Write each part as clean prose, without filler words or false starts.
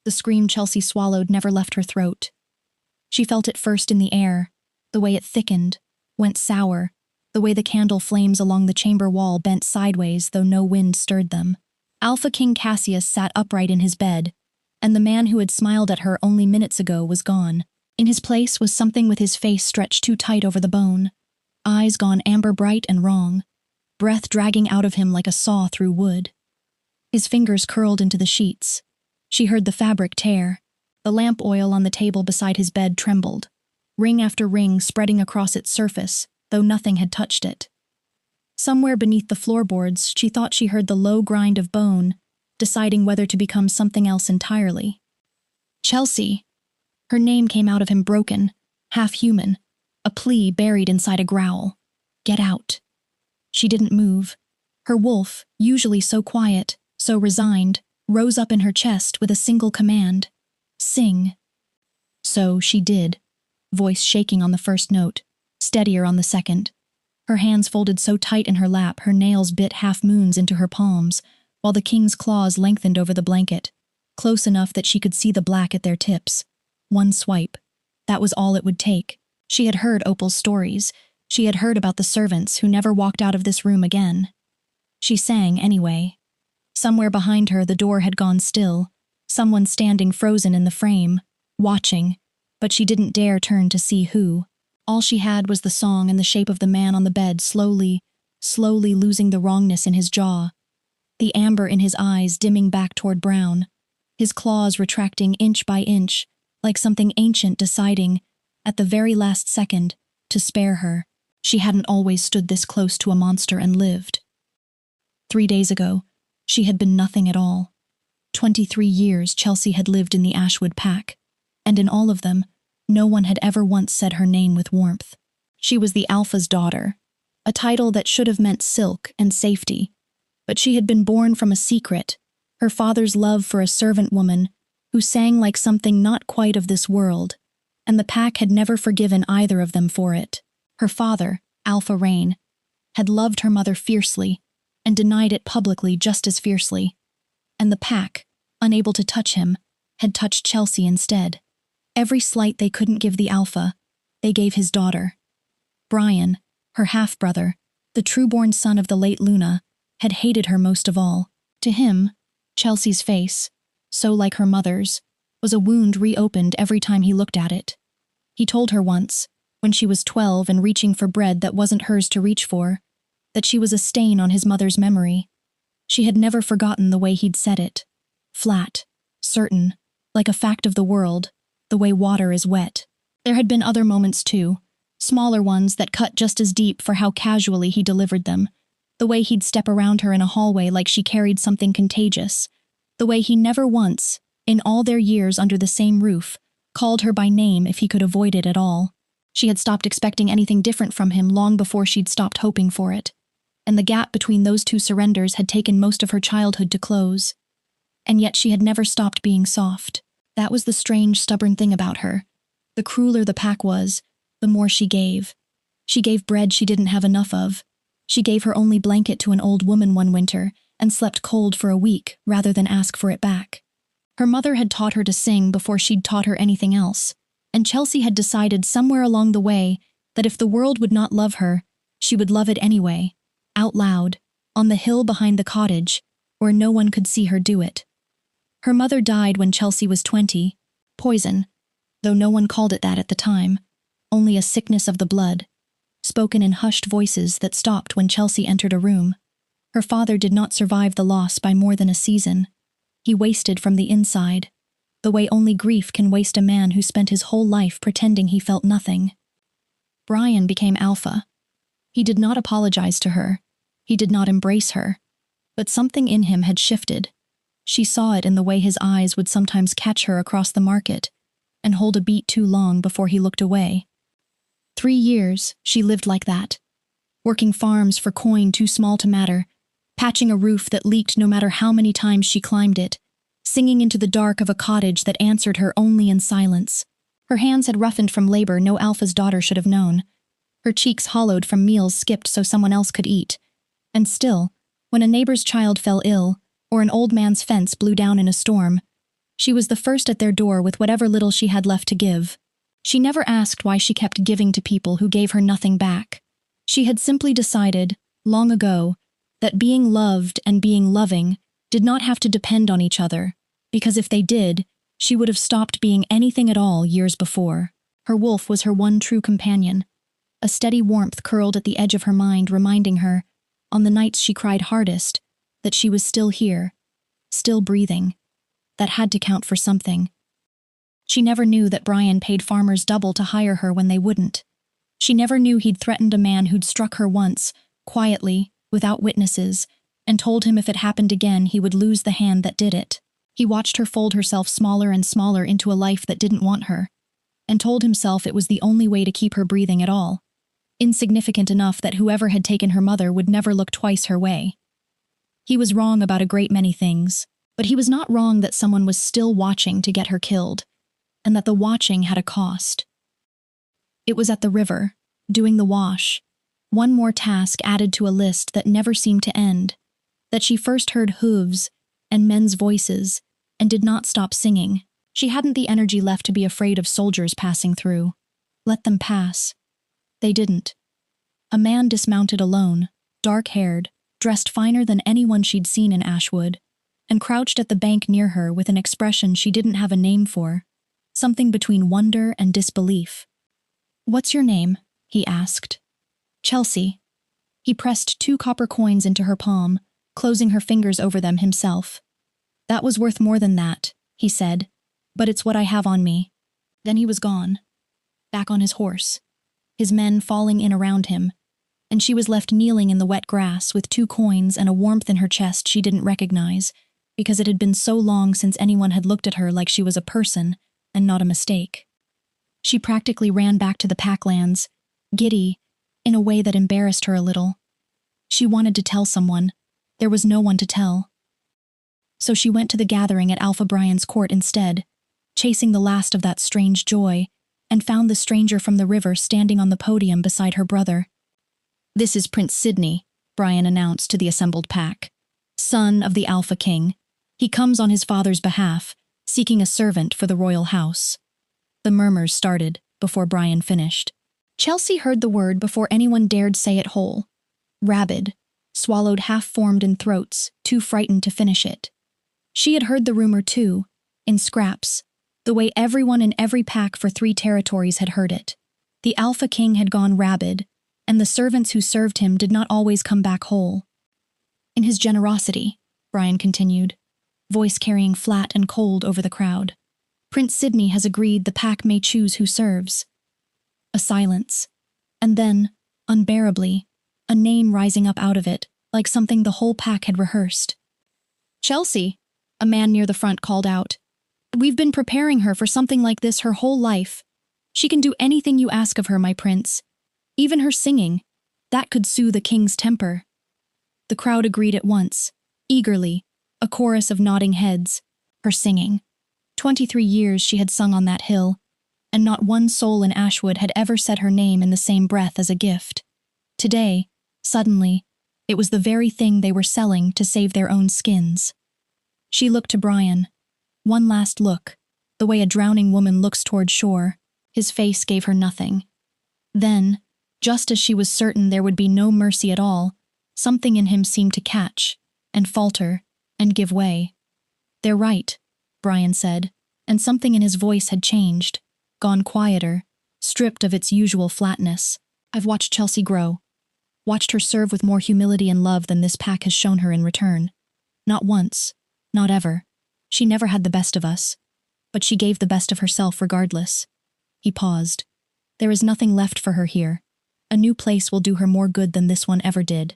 The scream Chelsea swallowed never left her throat. She felt it first in the air, the way it thickened, went sour, the way the candle flames along the chamber wall bent sideways though no wind stirred them. Alpha King Cassius sat upright in his bed, and the man who had smiled at her only minutes ago was gone. In his place was something with his face stretched too tight over the bone, eyes gone amber bright and wrong, breath dragging out of him like a saw through wood. His fingers curled into the sheets. She heard the fabric tear. The lamp oil on the table beside his bed trembled, ring after ring spreading across its surface, though nothing had touched it. Somewhere beneath the floorboards, she thought she heard the low grind of bone, deciding whether to become something else entirely. Chelsea! Her name came out of him broken, half-human, a plea buried inside a growl. Get out. She didn't move. Her wolf, usually so quiet, so resigned, rose up in her chest with a single command. Sing. So she did, voice shaking on the first note, steadier on the second. Her hands folded so tight in her lap her nails bit half-moons into her palms, while the king's claws lengthened over the blanket, close enough that she could see the black at their tips. One swipe. That was all it would take. She had heard Opal's stories. She had heard about the servants who never walked out of this room again. She sang anyway. Somewhere behind her the door had gone still, someone standing frozen in the frame, watching, but she didn't dare turn to see who. All she had was the song and the shape of the man on the bed slowly losing the wrongness in his jaw, the amber in his eyes dimming back toward brown, his claws retracting inch by inch, like something ancient deciding, at the very last second, to spare her. She hadn't always stood this close to a monster and lived. 3 days ago, she had been nothing at all. 23 years Chelsea had lived in the Ashwood Pack, and in all of them, no one had ever once said her name with warmth. She was the Alpha's daughter, a title that should have meant silk and safety, but she had been born from a secret, her father's love for a servant woman who sang like something not quite of this world, and the Pack had never forgiven either of them for it. Her father, Alpha Rain, had loved her mother fiercely and denied it publicly just as fiercely, and the Pack, unable to touch him, had touched Chelsea instead. Every slight they couldn't give the Alpha, they gave his daughter. Brian, her half-brother, the true-born son of the late Luna, had hated her most of all. To him, Chelsea's face, so like her mother's, was a wound reopened every time he looked at it. He told her once, when she was 12 and reaching for bread that wasn't hers to reach for, that she was a stain on his mother's memory. She had never forgotten the way he'd said it. Flat, certain, like a fact of the world, the way water is wet. There had been other moments too, smaller ones that cut just as deep for how casually he delivered them. The way he'd step around her in a hallway like she carried something contagious. The way he never once, in all their years under the same roof, called her by name if he could avoid it at all. She had stopped expecting anything different from him long before she'd stopped hoping for it. And the gap between those two surrenders had taken most of her childhood to close. And yet she had never stopped being soft. That was the strange, stubborn thing about her. The crueler the Pack was, the more she gave. She gave bread she didn't have enough of. She gave her only blanket to an old woman one winter and slept cold for a week rather than ask for it back. Her mother had taught her to sing before she'd taught her anything else, and Chelsea had decided somewhere along the way that if the world would not love her, she would love it anyway, out loud, on the hill behind the cottage, where no one could see her do it. Her mother died when Chelsea was 20, poison, though no one called it that at the time, only a sickness of the blood, spoken in hushed voices that stopped when Chelsea entered a room. Her father did not survive the loss by more than a season. He wasted from the inside, the way only grief can waste a man who spent his whole life pretending he felt nothing. Brian became Alpha. He did not apologize to her. He did not embrace her. But something in him had shifted. She saw it in the way his eyes would sometimes catch her across the market and hold a beat too long before he looked away. 3 years, she lived like that, working farms for coin too small to matter, patching a roof that leaked no matter how many times she climbed it, singing into the dark of a cottage that answered her only in silence. Her hands had roughened from labor no Alpha's daughter should have known. Her cheeks hollowed from meals skipped so someone else could eat. And still, when a neighbor's child fell ill, or an old man's fence blew down in a storm, She was the first at their door with whatever little she had left to give. She never asked why she kept giving to people who gave her nothing back. She had simply decided, long ago, that being loved and being loving did not have to depend on each other, because if they did, she would have stopped being anything at all years before. Her wolf was her one true companion. A steady warmth curled at the edge of her mind, reminding her, on the nights she cried hardest, that she was still here, still breathing. That had to count for something. She never knew that Brian paid farmers double to hire her when they wouldn't. She never knew he'd threatened a man who'd struck her once, quietly, without witnesses, and told him if it happened again he would lose the hand that did it. He watched her fold herself smaller and smaller into a life that didn't want her, and told himself it was the only way to keep her breathing at all. Insignificant enough that whoever had taken her mother would never look twice her way. He was wrong about a great many things, but he was not wrong that someone was still watching to get her killed, and that the watching had a cost. It was at the river, doing the wash, one more task added to a list that never seemed to end, that she first heard hooves and men's voices and did not stop singing. She hadn't the energy left to be afraid of soldiers passing through. Let them pass. They didn't. A man dismounted alone, dark-haired, dressed finer than anyone she'd seen in Ashwood, and crouched at the bank near her with an expression she didn't have a name for, something between wonder and disbelief. "What's your name?" he asked. "Chelsea." He pressed 2 copper coins into her palm, closing her fingers over them himself. "That was worth more than that," he said, "but it's what I have on me." Then he was gone, back on his horse, his men falling in around him, and she was left kneeling in the wet grass with 2 coins and a warmth in her chest she didn't recognize, because it had been so long since anyone had looked at her like she was a person and not a mistake. She practically ran back to the packlands, giddy, in a way that embarrassed her a little. She wanted to tell someone. There was no one to tell. So she went to the gathering at Alpha Brian's court instead, chasing the last of that strange joy, and found the stranger from the river standing on the podium beside her brother. "This is Prince Sidney," Brian announced to the assembled pack. "Son of the Alpha King. He comes on his father's behalf, seeking a servant for the royal house." The murmurs started before Brian finished. Chelsea heard the word before anyone dared say it whole. Rabid, swallowed half-formed in throats, too frightened to finish it. She had heard the rumor too, in scraps, the way everyone in every pack for 3 territories had heard it. The Alpha King had gone rabid, and the servants who served him did not always come back whole. "In his generosity," Brian continued, voice carrying flat and cold over the crowd, "Prince Sidney has agreed the pack may choose who serves." A silence, and then, unbearably, a name rising up out of it, like something the whole pack had rehearsed. "Chelsea," a man near the front called out. "We've been preparing her for something like this her whole life. She can do anything you ask of her, my prince. Even her singing. That could soothe a king's temper." The crowd agreed at once, eagerly, a chorus of nodding heads. Her singing. 23 years she had sung on that hill, and not one soul in Ashwood had ever said her name in the same breath as a gift. Today, suddenly, it was the very thing they were selling to save their own skins. She looked to Brian. One last look, the way a drowning woman looks toward shore. His face gave her nothing. Then, just as she was certain there would be no mercy at all, something in him seemed to catch, and falter, and give way. "They're right," Brian said, and something in his voice had changed, gone quieter, stripped of its usual flatness. "I've watched Chelsea grow, watched her serve with more humility and love than this pack has shown her in return. Not once, not ever. She never had the best of us, but she gave the best of herself regardless." He paused. "There is nothing left for her here. A new place will do her more good than this one ever did."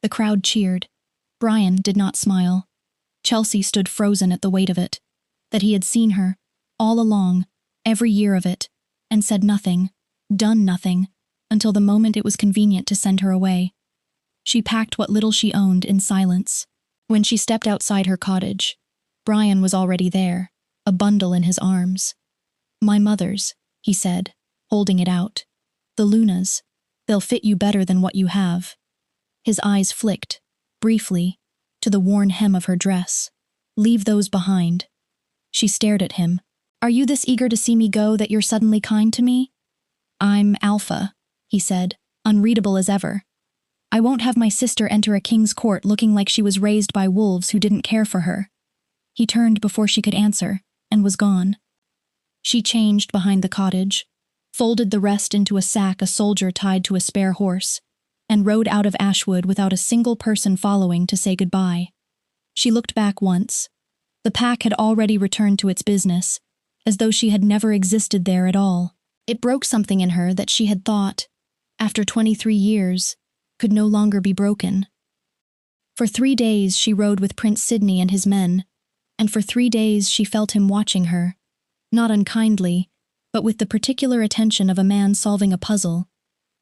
The crowd cheered. Brian did not smile. Chelsea stood frozen at the weight of it, that he had seen her, all along, every year of it, and said nothing, done nothing, until the moment it was convenient to send her away. She packed what little she owned in silence. When she stepped outside her cottage, Brian was already there, a bundle in his arms. "My mother's," he said, holding it out. "The Lunas. They'll fit you better than what you have." His eyes flicked, briefly, to the worn hem of her dress. "Leave those behind." She stared at him. "Are you this eager to see me go that you're suddenly kind to me?" "I'm Alpha," he said, unreadable as ever. "I won't have my sister enter a king's court looking like she was raised by wolves who didn't care for her." He turned before she could answer, and was gone. She changed behind the cottage, folded the rest into a sack a soldier tied to a spare horse, and rode out of Ashwood without a single person following to say goodbye. She looked back once. The pack had already returned to its business, as though she had never existed there at all. It broke something in her that she had thought, after 23 years, could no longer be broken. For 3 days she rode with Prince Sidney and his men, and for 3 days she felt him watching her, not unkindly, but with the particular attention of a man solving a puzzle.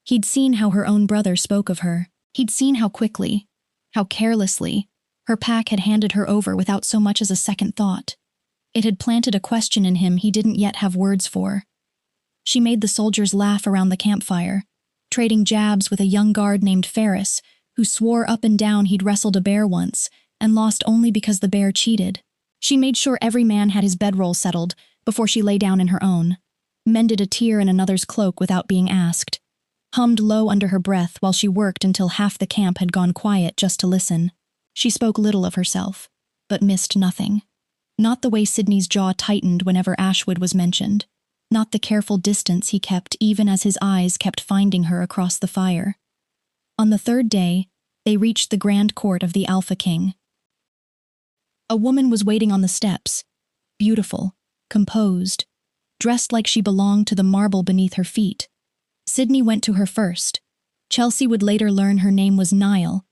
He'd seen how her own brother spoke of her. He'd seen how quickly, how carelessly, her pack had handed her over without so much as a second thought. It had planted a question in him he didn't yet have words for. She made the soldiers laugh around the campfire, trading jabs with a young guard named Ferris, who swore up and down he'd wrestled a bear once and lost only because the bear cheated. She made sure every man had his bedroll settled before she lay down in her own, mended a tear in another's cloak without being asked, hummed low under her breath while she worked until half the camp had gone quiet just to listen. She spoke little of herself, but missed nothing. Not the way Sidney's jaw tightened whenever Ashwood was mentioned, not the careful distance he kept even as his eyes kept finding her across the fire. On the 3rd day, they reached the grand court of the Alpha King. A woman was waiting on the steps, beautiful, composed, dressed like she belonged to the marble beneath her feet. Sidney went to her first. Chelsea would later learn her name was Niall,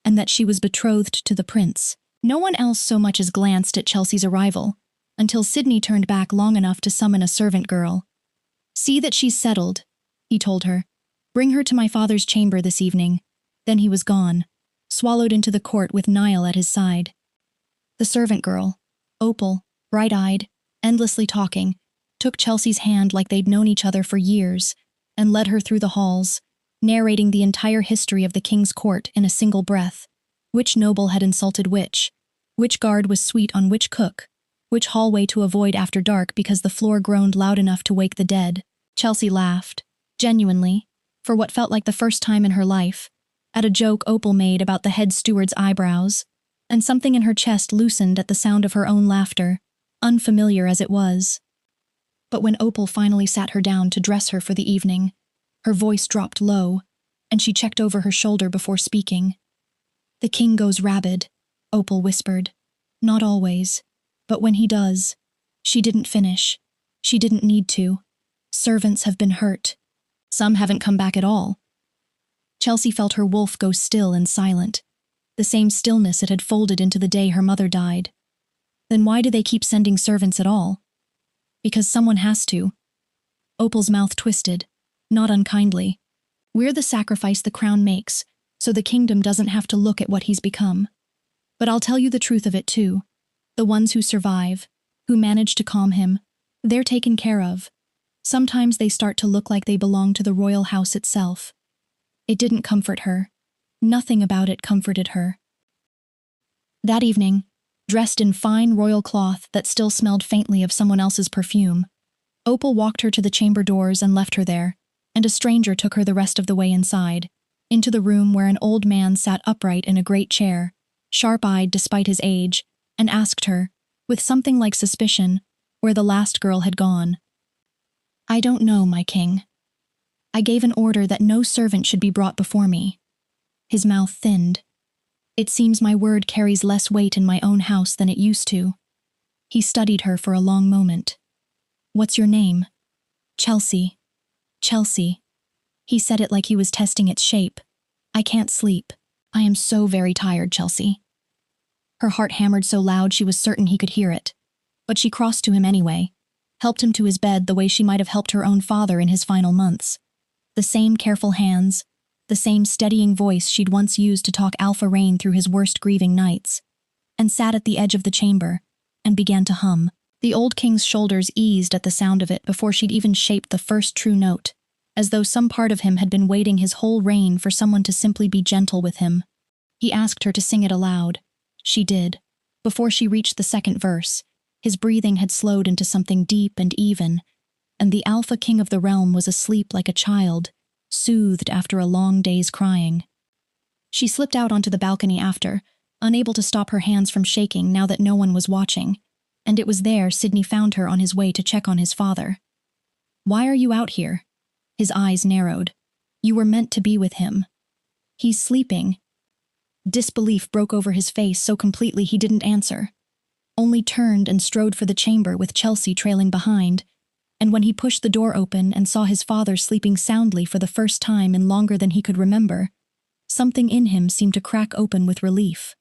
and that she was betrothed to the prince. No one else so much as glanced at Chelsea's arrival, until Sidney turned back long enough to summon a servant girl. "See that she's settled," he told her. "Bring her to my father's chamber this evening." Then he was gone, swallowed into the court with Niall at his side. The servant girl, Opal, bright-eyed, endlessly talking, took Chelsea's hand like they'd known each other for years, and led her through the halls, narrating the entire history of the king's court in a single breath. Which noble had insulted which guard was sweet on which cook, which hallway to avoid after dark because the floor groaned loud enough to wake the dead. Chelsea laughed, genuinely, for what felt like the first time in her life, at a joke Opal made about the head steward's eyebrows, and something in her chest loosened at the sound of her own laughter, unfamiliar as it was. But when Opal finally sat her down to dress her for the evening, her voice dropped low, and she checked over her shoulder before speaking. "The king goes rabid," Opal whispered. "Not always, but when he does." She didn't finish. She didn't need to. Servants have been hurt. Some haven't come back at all. Chelsea felt her wolf go still and silent, the same stillness it had folded into the day her mother died. Then why do they keep sending servants at all? Because someone has to. Opal's mouth twisted, not unkindly. "We're the sacrifice the crown makes, so the kingdom doesn't have to look at what he's become. But I'll tell you the truth of it too. The ones who survive, who manage to calm him, they're taken care of. Sometimes they start to look like they belong to the royal house itself." It didn't comfort her. Nothing about it comforted her. That evening, dressed in fine royal cloth that still smelled faintly of someone else's perfume, Opal walked her to the chamber doors and left her there, and a stranger took her the rest of the way inside, into the room where an old man sat upright in a great chair, sharp-eyed despite his age, and asked her, with something like suspicion, where the last girl had gone. "I don't know, my king. I gave an order that no servant should be brought before me." His mouth thinned. "It seems my word carries less weight in my own house than it used to." He studied her for a long moment. "What's your name?" "Chelsea. Chelsea." He said it like he was testing its shape. "I can't sleep. I am so very tired, Chelsea." Her heart hammered so loud she was certain he could hear it. But she crossed to him anyway, helped him to his bed the way she might have helped her own father in his final months. The same careful hands, the same steadying voice she'd once used to talk Alpha Rain through his worst grieving nights, and sat at the edge of the chamber and began to hum. The old king's shoulders eased at the sound of it before she'd even shaped the first true note, as though some part of him had been waiting his whole reign for someone to simply be gentle with him. He asked her to sing it aloud. She did. Before she reached the second verse, His breathing had slowed into something deep and even, and the Alpha King of the realm was asleep like a child, soothed after a long day's crying. She slipped out onto the balcony after, unable to stop her hands from shaking now that no one was watching, and it was there Sydney found her on his way to check on his father. "Why are you out here?" His eyes narrowed. "You were meant to be with him." "He's sleeping." Disbelief broke over his face so completely he didn't answer, only turned and strode for the chamber with Chelsea trailing behind, and when he pushed the door open and saw his father sleeping soundly for the first time in longer than he could remember, something in him seemed to crack open with relief.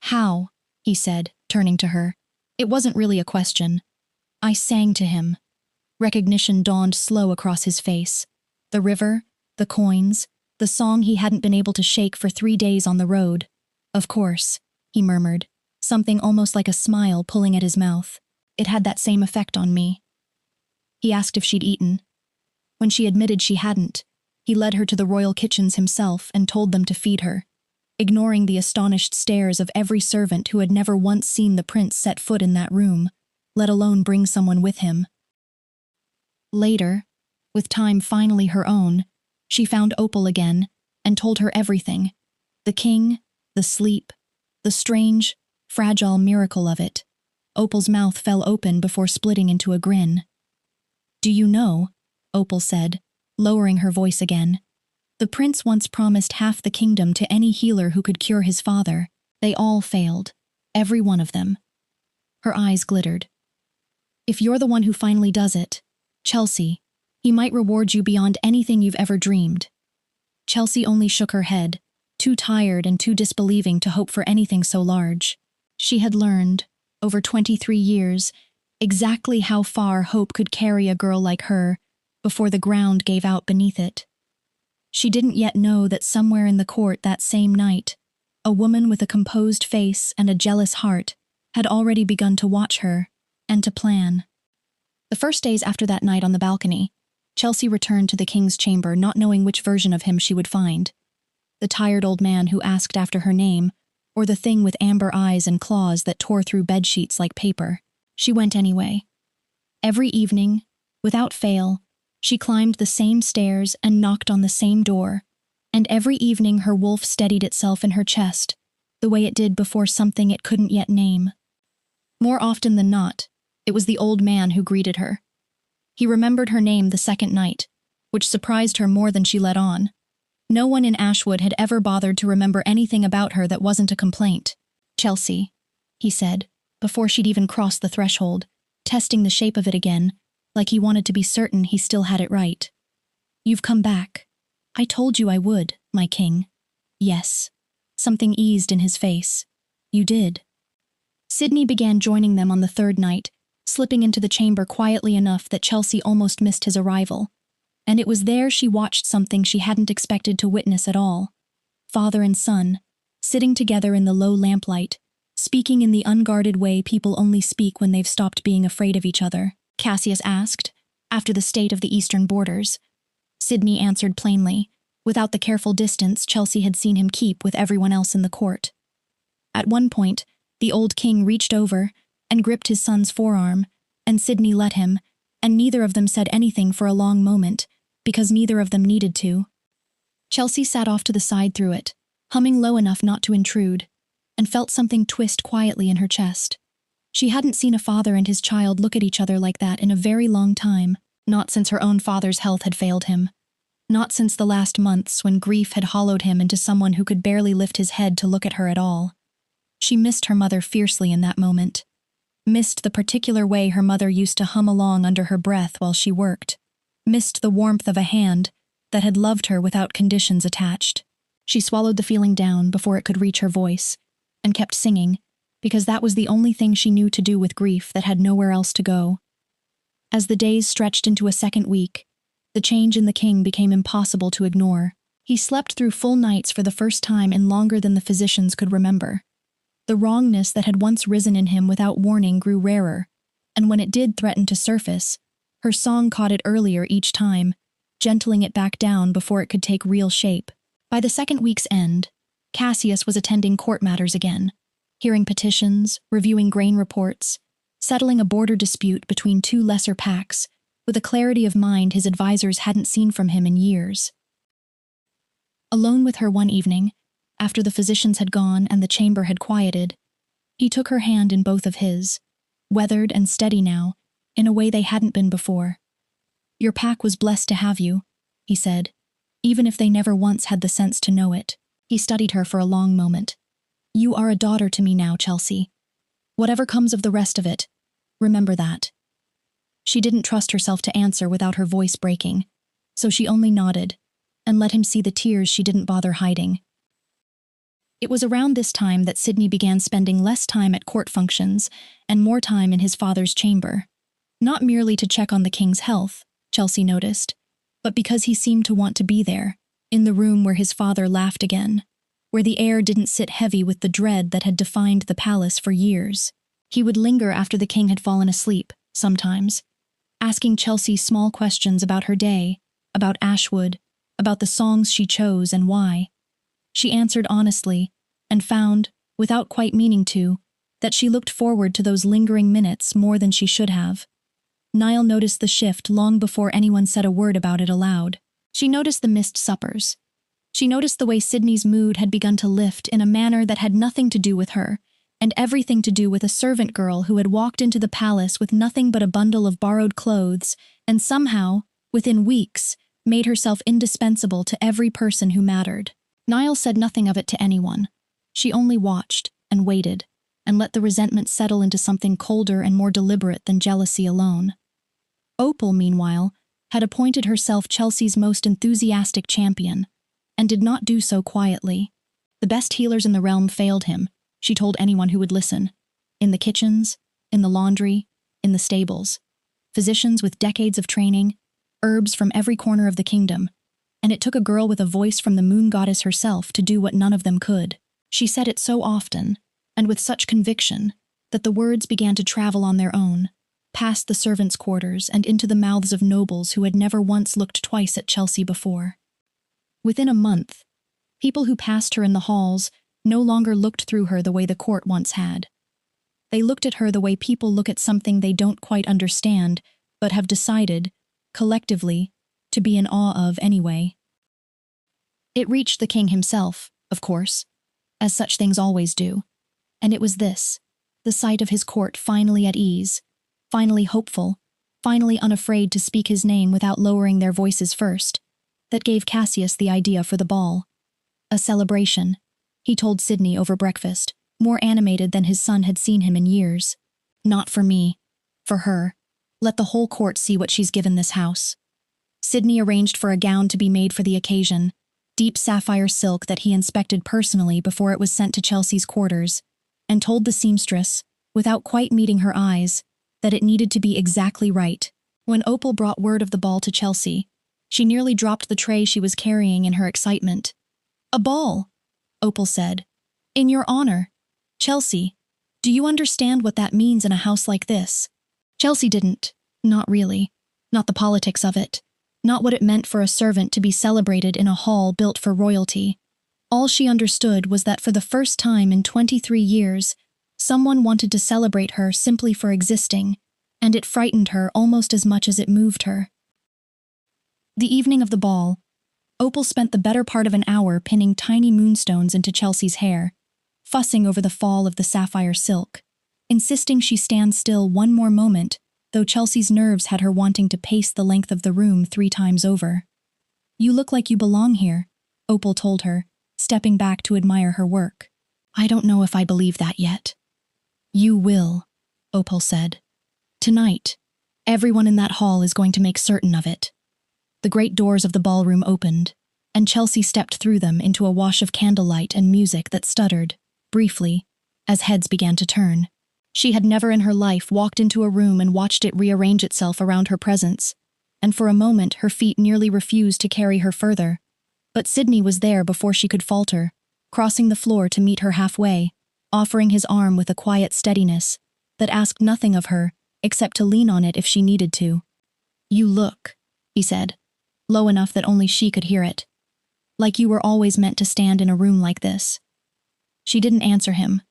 "How?" he said, turning to her. It wasn't really a question. "I sang to him." Recognition dawned slow across his face. The river, the coins, the song he hadn't been able to shake for 3 days on the road. "Of course," he murmured, something almost like a smile pulling at his mouth. "It had that same effect on me." He asked if she'd eaten. When she admitted she hadn't, he led her to the royal kitchens himself and told them to feed her, ignoring the astonished stares of every servant who had never once seen the prince set foot in that room, let alone bring someone with him. Later, with time finally her own, she found Opal again and told her everything. The king, the sleep, the strange, fragile miracle of it. Opal's mouth fell open before splitting into a grin. "Do you know," Opal said, lowering her voice again, "the prince once promised half the kingdom to any healer who could cure his father. They all failed. Every one of them." Her eyes glittered. "If you're the one who finally does it, Chelsea, he might reward you beyond anything you've ever dreamed." Chelsea only shook her head, too tired and too disbelieving to hope for anything so large. She had learned, over 23 years, exactly how far hope could carry a girl like her before the ground gave out beneath it. She didn't yet know that somewhere in the court that same night, a woman with a composed face and a jealous heart had already begun to watch her and to plan. The first days after that night on the balcony, Chelsea returned to the king's chamber not knowing which version of him she would find. The tired old man who asked after her name, or the thing with amber eyes and claws that tore through bedsheets like paper. She went anyway. Every evening, without fail, she climbed the same stairs and knocked on the same door, and every evening her wolf steadied itself in her chest, the way it did before something it couldn't yet name. More often than not, it was the old man who greeted her. He remembered her name the second night, which surprised her more than she let on. No one in Ashwood had ever bothered to remember anything about her that wasn't a complaint. "Chelsea," he said, before she'd even crossed the threshold, testing the shape of it again, like he wanted to be certain he still had it right. "You've come back. I told you I would, my king." "Yes." Something eased in his face. "You did." Sydney began joining them on the third night, slipping into the chamber quietly enough that Chelsea almost missed his arrival. And it was there she watched something she hadn't expected to witness at all. Father and son, sitting together in the low lamplight, speaking in the unguarded way people only speak when they've stopped being afraid of each other. Cassius asked, after the state of the eastern borders. Sydney answered plainly, without the careful distance Chelsea had seen him keep with everyone else in the court. At one point, the old king reached over and gripped his son's forearm, and Sydney let him, and neither of them said anything for a long moment, because neither of them needed to. Chelsea sat off to the side through it, humming low enough not to intrude, and felt something twist quietly in her chest. She hadn't seen a father and his child look at each other like that in a very long time, not since her own father's health had failed him. Not since the last months when grief had hollowed him into someone who could barely lift his head to look at her at all. She missed her mother fiercely in that moment. Missed the particular way her mother used to hum along under her breath while she worked. Missed the warmth of a hand that had loved her without conditions attached. She swallowed the feeling down before it could reach her voice, and kept singing, because that was the only thing she knew to do with grief that had nowhere else to go. As the days stretched into a second week, the change in the king became impossible to ignore. He slept through full nights for the first time in longer than the physicians could remember. The wrongness that had once risen in him without warning grew rarer, and when it did threaten to surface, her song caught it earlier each time, gentling it back down before it could take real shape. By the second week's end, Cassius was attending court matters again, hearing petitions, reviewing grain reports, settling a border dispute between two lesser packs, with a clarity of mind his advisors hadn't seen from him in years. Alone with her one evening, after the physicians had gone and the chamber had quieted, he took her hand in both of his, weathered and steady now, in a way they hadn't been before. "Your pack was blessed to have you," he said, even if they never once had the sense to know it. He studied her for a long moment. "You are a daughter to me now, Chelsea. Whatever comes of the rest of it, remember that." She didn't trust herself to answer without her voice breaking, so she only nodded and let him see the tears she didn't bother hiding. It was around this time that Sydney began spending less time at court functions and more time in his father's chamber. Not merely to check on the king's health, Chelsea noticed, but because he seemed to want to be there, in the room where his father laughed again, where the air didn't sit heavy with the dread that had defined the palace for years. He would linger after the king had fallen asleep, sometimes, asking Chelsea small questions about her day, about Ashwood, about the songs she chose and why. She answered honestly, and found, without quite meaning to, that she looked forward to those lingering minutes more than she should have. Niall noticed the shift long before anyone said a word about it aloud. She noticed the missed suppers. She noticed the way Sydney's mood had begun to lift in a manner that had nothing to do with her, and everything to do with a servant girl who had walked into the palace with nothing but a bundle of borrowed clothes, and somehow, within weeks, made herself indispensable to every person who mattered. Niall said nothing of it to anyone. She only watched and waited, and let the resentment settle into something colder and more deliberate than jealousy alone. Opal, meanwhile, had appointed herself Chelsea's most enthusiastic champion, and did not do so quietly. The best healers in the realm failed him, she told anyone who would listen. In the kitchens, in the laundry, in the stables. Physicians with decades of training, herbs from every corner of the kingdom, and it took a girl with a voice from the moon goddess herself to do what none of them could. She said it so often, and with such conviction, that the words began to travel on their own, past the servants' quarters and into the mouths of nobles who had never once looked twice at Chelsea before. Within a month, people who passed her in the halls no longer looked through her the way the court once had. They looked at her the way people look at something they don't quite understand, but have decided, collectively, to be in awe of anyway. It reached the king himself, of course, as such things always do, and it was this, the sight of his court finally at ease, finally hopeful, finally unafraid to speak his name without lowering their voices first, that gave Cassius the idea for the ball. A celebration, he told Sydney over breakfast, more animated than his son had seen him in years. "Not for me, for her. Let the whole court see what she's given this house." Sydney arranged for a gown to be made for the occasion, deep sapphire silk that he inspected personally before it was sent to Chelsea's quarters, and told the seamstress, without quite meeting her eyes, that it needed to be exactly right. When Opal brought word of the ball to Chelsea, she nearly dropped the tray she was carrying in her excitement. "A ball," Opal said. "In your honor. Chelsea, do you understand what that means in a house like this?" Chelsea didn't. Not really. Not the politics of it. Not what it meant for a servant to be celebrated in a hall built for royalty. All she understood was that for the first time in 23 years, someone wanted to celebrate her simply for existing, and it frightened her almost as much as it moved her. The evening of the ball, Opal spent the better part of an hour pinning tiny moonstones into Chelsea's hair, fussing over the fall of the sapphire silk, insisting she stand still one more moment, though Chelsea's nerves had her wanting to pace the length of the room 3 times over. "You look like you belong here," Opal told her, stepping back to admire her work. "I don't know if I believe that yet." "You will," Opal said. "Tonight, everyone in that hall is going to make certain of it." The great doors of the ballroom opened, and Chelsea stepped through them into a wash of candlelight and music that stuttered, briefly, as heads began to turn. She had never in her life walked into a room and watched it rearrange itself around her presence, and for a moment her feet nearly refused to carry her further. But Sydney was there before she could falter, crossing the floor to meet her halfway, offering his arm with a quiet steadiness that asked nothing of her except to lean on it if she needed to. "You look," he said, low enough that only she could hear it, "like you were always meant to stand in a room like this." She didn't answer him,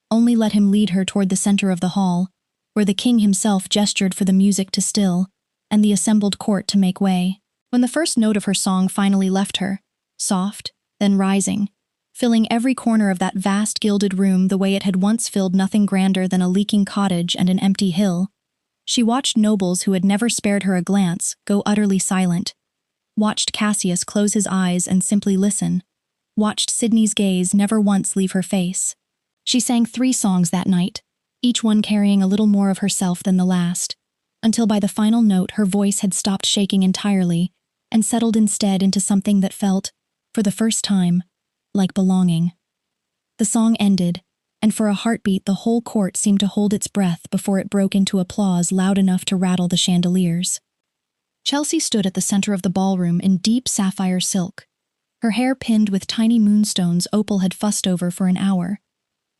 only let him lead her toward the center of the hall, where the king himself gestured for the music to still, and the assembled court to make way. When the first note of her song finally left her, soft, then rising, filling every corner of that vast gilded room the way it had once filled nothing grander than a leaking cottage and an empty hill, she watched nobles who had never spared her a glance go utterly silent, watched Cassius close his eyes and simply listen, watched Sydney's gaze never once leave her face. She sang 3 songs that night, each one carrying a little more of herself than the last, until by the final note her voice had stopped shaking entirely and settled instead into something that felt, for the first time, like belonging. The song ended, and for a heartbeat the whole court seemed to hold its breath before it broke into applause loud enough to rattle the chandeliers. Chelsea stood at the center of the ballroom in deep sapphire silk, her hair pinned with tiny moonstones Opal had fussed over for an hour,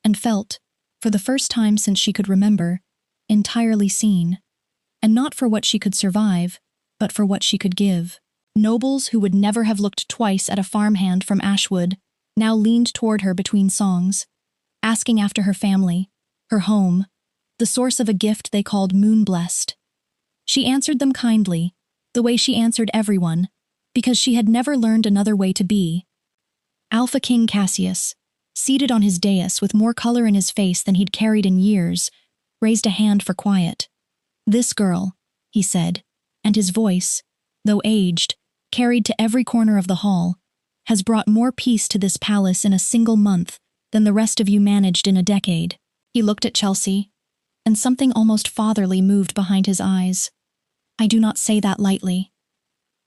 and felt, for the first time since she could remember, entirely seen, and not for what she could survive, but for what she could give. Nobles who would never have looked twice at a farmhand from Ashwood now leaned toward her between songs, asking after her family, her home, the source of a gift they called moon-blessed. She answered them kindly, the way she answered everyone, because she had never learned another way to be. Alpha King Cassius, seated on his dais with more color in his face than he'd carried in years, raised a hand for quiet. "This girl," he said, and his voice, though aged, carried to every corner of the hall, "has brought more peace to this palace in a single month than the rest of you managed in a decade." He looked at Chelsea, and something almost fatherly moved behind his eyes. "I do not say that lightly."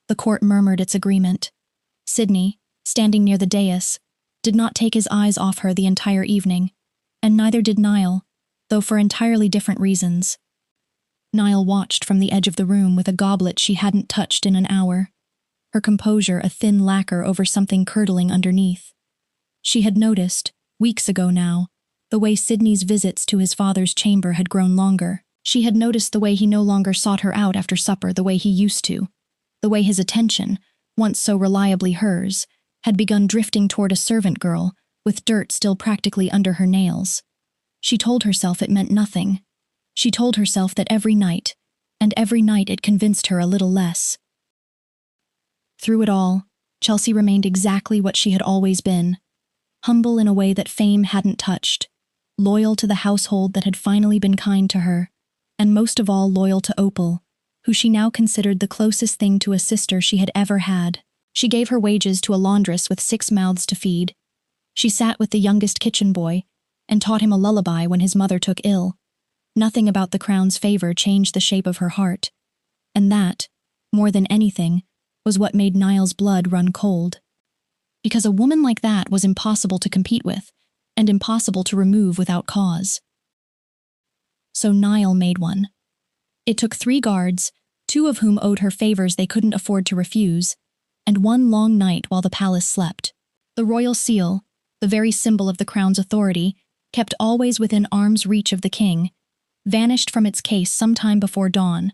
The court murmured its agreement. Sydney, standing near the dais, did not take his eyes off her the entire evening, and neither did Niall, though for entirely different reasons. Niall watched from the edge of the room with a goblet she hadn't touched in an hour, her composure a thin lacquer over something curdling underneath. She had noticed, weeks ago now, the way Sydney's visits to his father's chamber had grown longer. She had noticed the way he no longer sought her out after supper the way he used to, the way his attention, once so reliably hers, had begun drifting toward a servant girl with dirt still practically under her nails. She told herself it meant nothing. She told herself that every night, and every night it convinced her a little less. Through it all, Chelsea remained exactly what she had always been, humble in a way that fame hadn't touched, loyal to the household that had finally been kind to her, and most of all loyal to Opal, who she now considered the closest thing to a sister she had ever had. She gave her wages to a laundress with 6 mouths to feed. She sat with the youngest kitchen boy and taught him a lullaby when his mother took ill. Nothing about the crown's favor changed the shape of her heart, and that, more than anything, was what made Niall's blood run cold. Because a woman like that was impossible to compete with, and impossible to remove without cause. So Niall made one. It took 3 guards, 2 of whom owed her favors they couldn't afford to refuse, and 1 long night while the palace slept. The royal seal, the very symbol of the crown's authority, kept always within arm's reach of the king, vanished from its case sometime before dawn.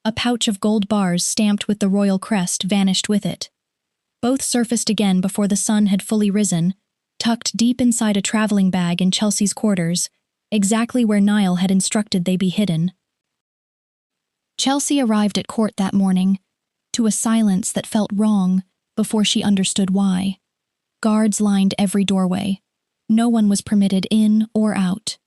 A pouch of gold bars stamped with the royal crest vanished with it. Both surfaced again before the sun had fully risen, tucked deep inside a traveling bag in Chelsea's quarters, exactly where Niall had instructed they be hidden. Chelsea arrived at court that morning, to a silence that felt wrong before she understood why. Guards lined every doorway. No one was permitted in or out.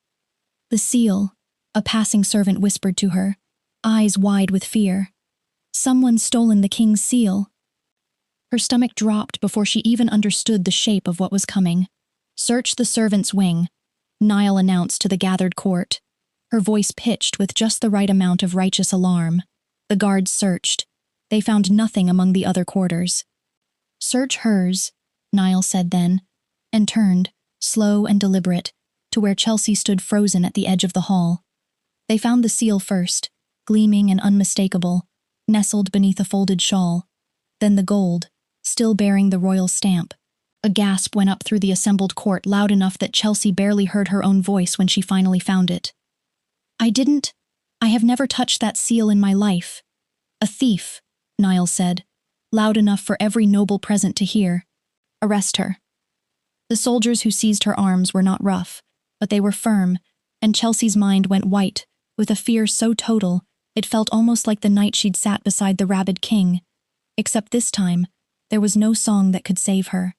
"The seal," a passing servant whispered to her, eyes wide with fear. "Someone's stolen the king's seal." Her stomach dropped before she even understood the shape of what was coming. "Search the servants' wing," Niall announced to the gathered court, her voice pitched with just the right amount of righteous alarm. The guards searched. They found nothing among the other quarters. "Search hers," Niall said then, and turned, slow and deliberate, to where Chelsea stood frozen at the edge of the hall. They found the seal first, gleaming and unmistakable, nestled beneath a folded shawl. Then the gold, still bearing the royal stamp. A gasp went up through the assembled court loud enough that Chelsea barely heard her own voice when she finally found it. I have never touched that seal in my life." "A thief," Niall said, loud enough for every noble present to hear. "Arrest her." The soldiers who seized her arms were not rough, but they were firm, and Chelsea's mind went white with a fear so total it felt almost like the night she'd sat beside the Rabid king, except this time there was no song that could save her.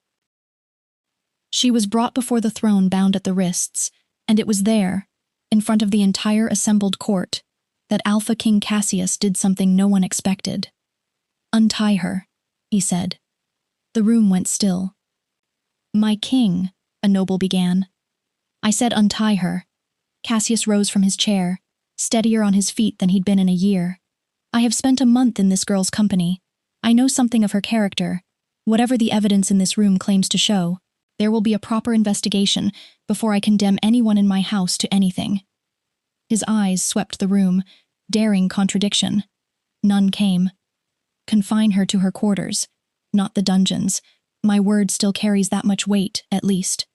She was brought before the throne bound at the wrists, and it was there, in front of the entire assembled court, that Alpha King Cassius did something no one expected. "Untie her," he said. The room went still. "My king," a noble began. "I said untie her." Cassius rose from his chair, steadier on his feet than he'd been in a year. "I have spent a month in this girl's company. I know something of her character. Whatever the evidence in this room claims to show, there will be a proper investigation before I condemn anyone in my house to anything." His eyes swept the room, daring contradiction. None came. "Confine her to her quarters, not the dungeons. My word still carries that much weight, at least."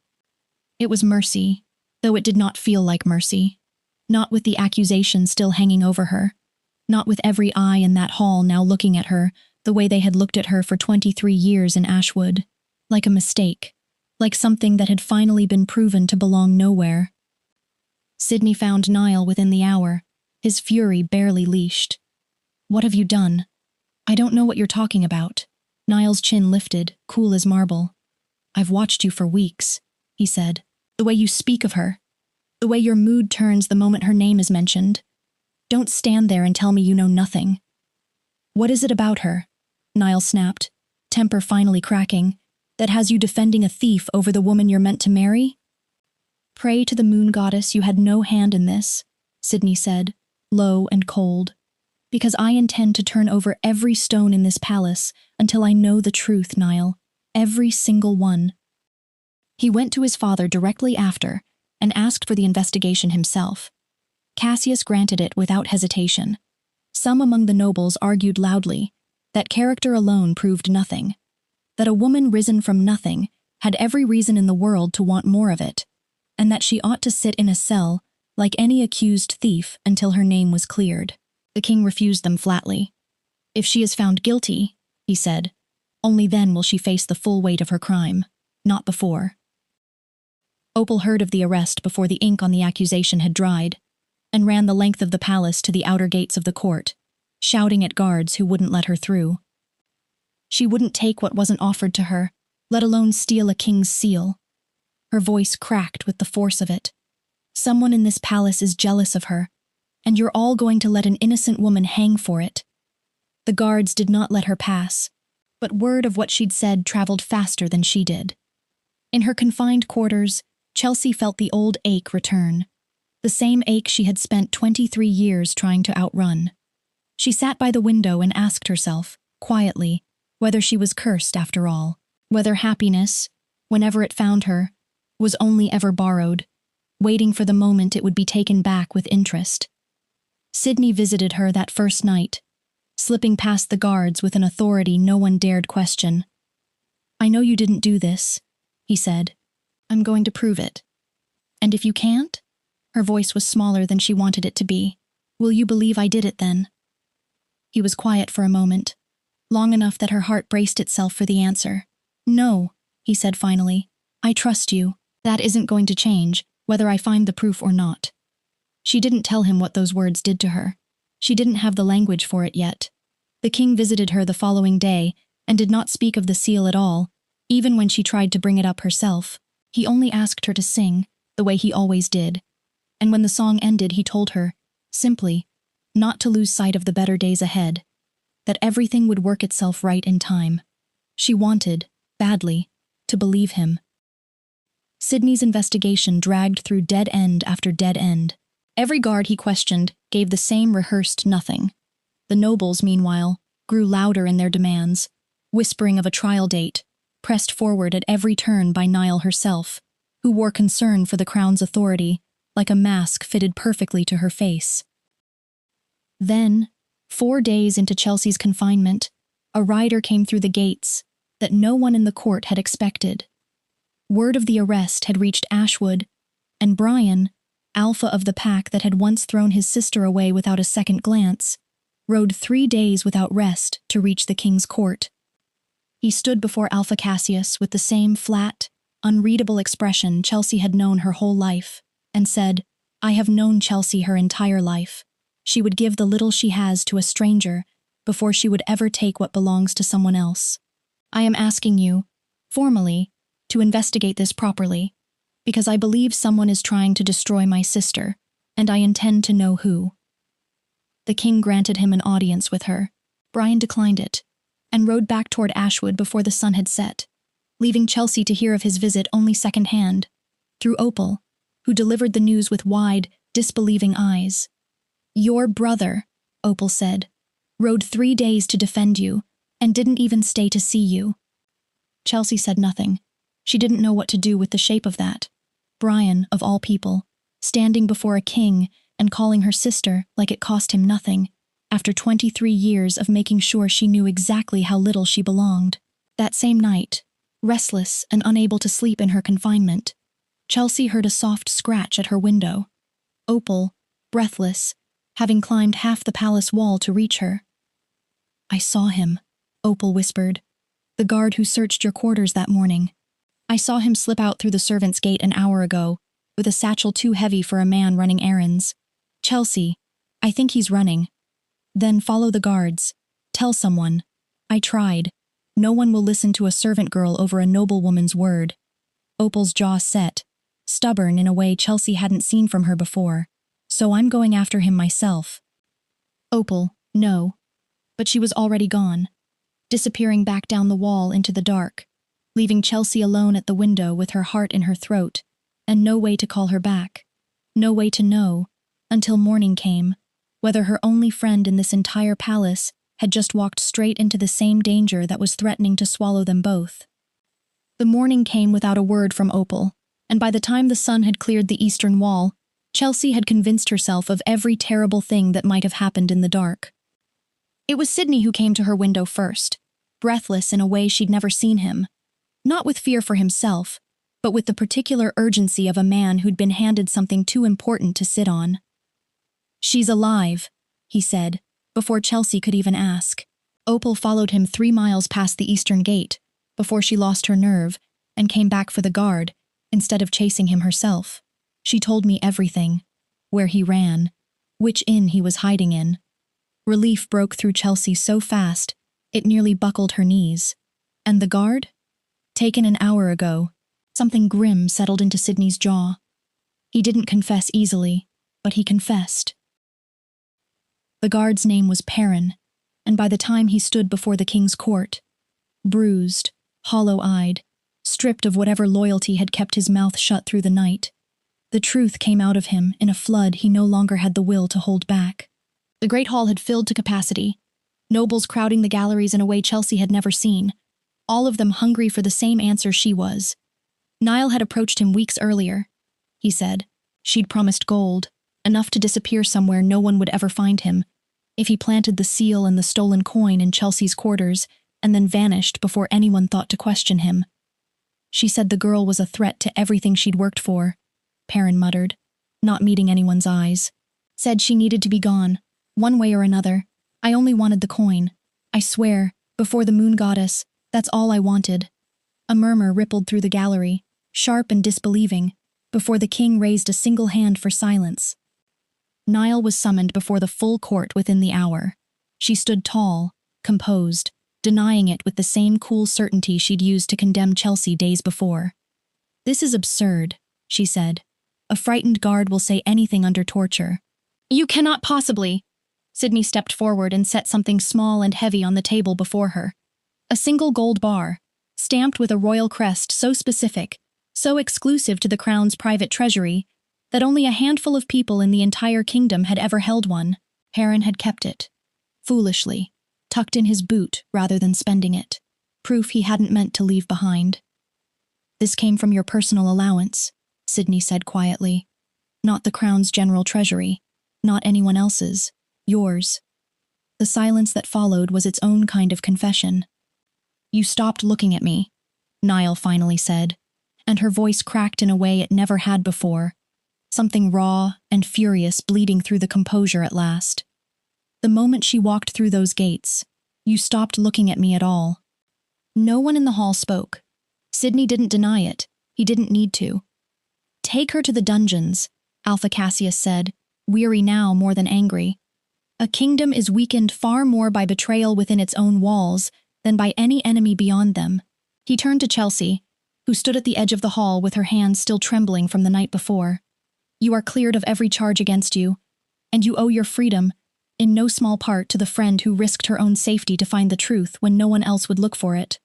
It was mercy, though it did not feel like mercy. Not with the accusation still hanging over her. Not with every eye in that hall now looking at her the way they had looked at her for 23 years in Ashwood. Like a mistake. Like something that had finally been proven to belong nowhere. Sydney found Niall within the hour, his fury barely leashed. "What have you done?" "I don't know what you're talking about." Niall's chin lifted, cool as marble. "I've watched you for weeks," he said. "The way you speak of her. The way your mood turns the moment her name is mentioned. Don't stand there and tell me you know nothing." "What is it about her?" Niall snapped, temper finally cracking, "that has you defending a thief over the woman you're meant to marry?" "Pray to the moon goddess you had no hand in this," Sydney said, low and cold. "Because I intend to turn over every stone in this palace until I know the truth, Niall. Every single one." He went to his father directly after and asked for the investigation himself. Cassius granted it without hesitation. Some among the nobles argued loudly that character alone proved nothing, that a woman risen from nothing had every reason in the world to want more of it, and that she ought to sit in a cell like any accused thief until her name was cleared. The king refused them flatly. "If she is found guilty," he said, "only then will she face the full weight of her crime, not before." Opal heard of the arrest before the ink on the accusation had dried, and ran the length of the palace to the outer gates of the court, shouting at guards who wouldn't let her through. She wouldn't take what wasn't offered to her, let alone steal a king's seal. Her voice cracked with the force of it. "Someone in this palace is jealous of her, and you're all going to let an innocent woman hang for it." The guards did not let her pass, but word of what she'd said traveled faster than she did. In her confined quarters, Chelsea felt the old ache return, the same ache she had spent 23 years trying to outrun. She sat by the window and asked herself, quietly, whether she was cursed after all, whether happiness, whenever it found her, was only ever borrowed, waiting for the moment it would be taken back with interest. Sydney visited her that first night, slipping past the guards with an authority no one dared question. "I know you didn't do this," he said. "I'm going to prove it." "And if you can't?" Her voice was smaller than she wanted it to be. "Will you believe I did it then?" He was quiet for a moment, long enough that her heart braced itself for the answer. "No," he said finally. "I trust you. That isn't going to change, whether I find the proof or not." She didn't tell him what those words did to her. She didn't have the language for it yet. The king visited her the following day and did not speak of the seal at all, even when she tried to bring it up herself. He only asked her to sing, the way he always did. And when the song ended, he told her, simply, not to lose sight of the better days ahead, that everything would work itself right in time. She wanted, badly, to believe him. Sydney's investigation dragged through dead end after dead end. Every guard he questioned gave the same rehearsed nothing. The nobles, meanwhile, grew louder in their demands, whispering of a trial date, pressed forward at every turn by Niall herself, who wore concern for the crown's authority like a mask fitted perfectly to her face. Then, 4 days into Chelsea's confinement, a rider came through the gates that no one in the court had expected. Word of the arrest had reached Ashwood, and Brian, alpha of the pack that had once thrown his sister away without a second glance, rode 3 days without rest to reach the king's court. He stood before Alpha Cassius with the same flat, unreadable expression Chelsea had known her whole life, and said, I have known Chelsea her entire life. She would give the little she has to a stranger before she would ever take what belongs to someone else. I am asking you, formally, to investigate this properly, because I believe someone is trying to destroy my sister, and I intend to know who. The king granted him an audience with her. Brian declined it, and rode back toward Ashwood before the sun had set, leaving Chelsea to hear of his visit only second-hand, through Opal, who delivered the news with wide, disbelieving eyes. Your brother, Opal said, rode 3 days to defend you, and didn't even stay to see you. Chelsea said nothing. She didn't know what to do with the shape of that. Brian, of all people, standing before a king and calling her sister like it cost him nothing, after 23 years of making sure she knew exactly how little she belonged. That same night, restless and unable to sleep in her confinement, Chelsea heard a soft scratch at her window. Opal, breathless, having climbed half the palace wall to reach her. I saw him, Opal whispered. The guard who searched your quarters that morning. I saw him slip out through the servants' gate an hour ago, with a satchel too heavy for a man running errands. Chelsea, I think he's running. Then follow the guards. Tell someone. I tried. No one will listen to a servant girl over a noblewoman's word. Opal's jaw set, stubborn in a way Chelsea hadn't seen from her before. So I'm going after him myself. Opal, no. But she was already gone, disappearing back down the wall into the dark, leaving Chelsea alone at the window with her heart in her throat, and no way to call her back. No way to know, until morning came, whether her only friend in this entire palace had just walked straight into the same danger that was threatening to swallow them both. The morning came without a word from Opal, and by the time the sun had cleared the eastern wall, Chelsea had convinced herself of every terrible thing that might have happened in the dark. It was Sydney who came to her window first, breathless in a way she'd never seen him, not with fear for himself, but with the particular urgency of a man who'd been handed something too important to sit on. She's alive, he said, before Chelsea could even ask. Opal followed him 3 miles past the eastern gate, before she lost her nerve and came back for the guard, instead of chasing him herself. She told me everything, where he ran, which inn he was hiding in. Relief broke through Chelsea so fast, it nearly buckled her knees. And the guard? Taken an hour ago. Something grim settled into Sydney's jaw. He didn't confess easily, but he confessed. The guard's name was Perrin, and by the time he stood before the king's court, bruised, hollow-eyed, stripped of whatever loyalty had kept his mouth shut through the night, the truth came out of him in a flood he no longer had the will to hold back. The great hall had filled to capacity, nobles crowding the galleries in a way Chelsea had never seen, all of them hungry for the same answer she was. Niall had approached him weeks earlier. He said she'd promised gold, enough to disappear somewhere no one would ever find him, if he planted the seal and the stolen coin in Chelsea's quarters and then vanished before anyone thought to question him. She said the girl was a threat to everything she'd worked for, Perrin muttered, not meeting anyone's eyes. Said she needed to be gone, one way or another. I only wanted the coin. I swear, before the moon goddess, that's all I wanted. A murmur rippled through the gallery, sharp and disbelieving, before the king raised a single hand for silence. Niall was summoned before the full court within the hour. She stood tall, composed, denying it with the same cool certainty she'd used to condemn Chelsea days before. This is absurd, she said. A frightened guard will say anything under torture. You cannot possibly. Sydney stepped forward and set something small and heavy on the table before her. A single gold bar, stamped with a royal crest so specific, so exclusive to the crown's private treasury, that only a handful of people in the entire kingdom had ever held one. Perrin had kept it, foolishly, tucked in his boot rather than spending it, proof he hadn't meant to leave behind. This came from your personal allowance, Sydney said quietly. Not the crown's general treasury, not anyone else's, yours. The silence that followed was its own kind of confession. You stopped looking at me, Niall finally said, and her voice cracked in a way it never had before, something raw and furious bleeding through the composure at last. The moment she walked through those gates, you stopped looking at me at all. No one in the hall spoke. Sydney didn't deny it. He didn't need to. Take her to the dungeons, Alpha Cassius said, weary now more than angry. A kingdom is weakened far more by betrayal within its own walls than by any enemy beyond them. He turned to Chelsea, who stood at the edge of the hall with her hands still trembling from the night before. You are cleared of every charge against you, and you owe your freedom, in no small part to the friend who risked her own safety to find the truth when no one else would look for it.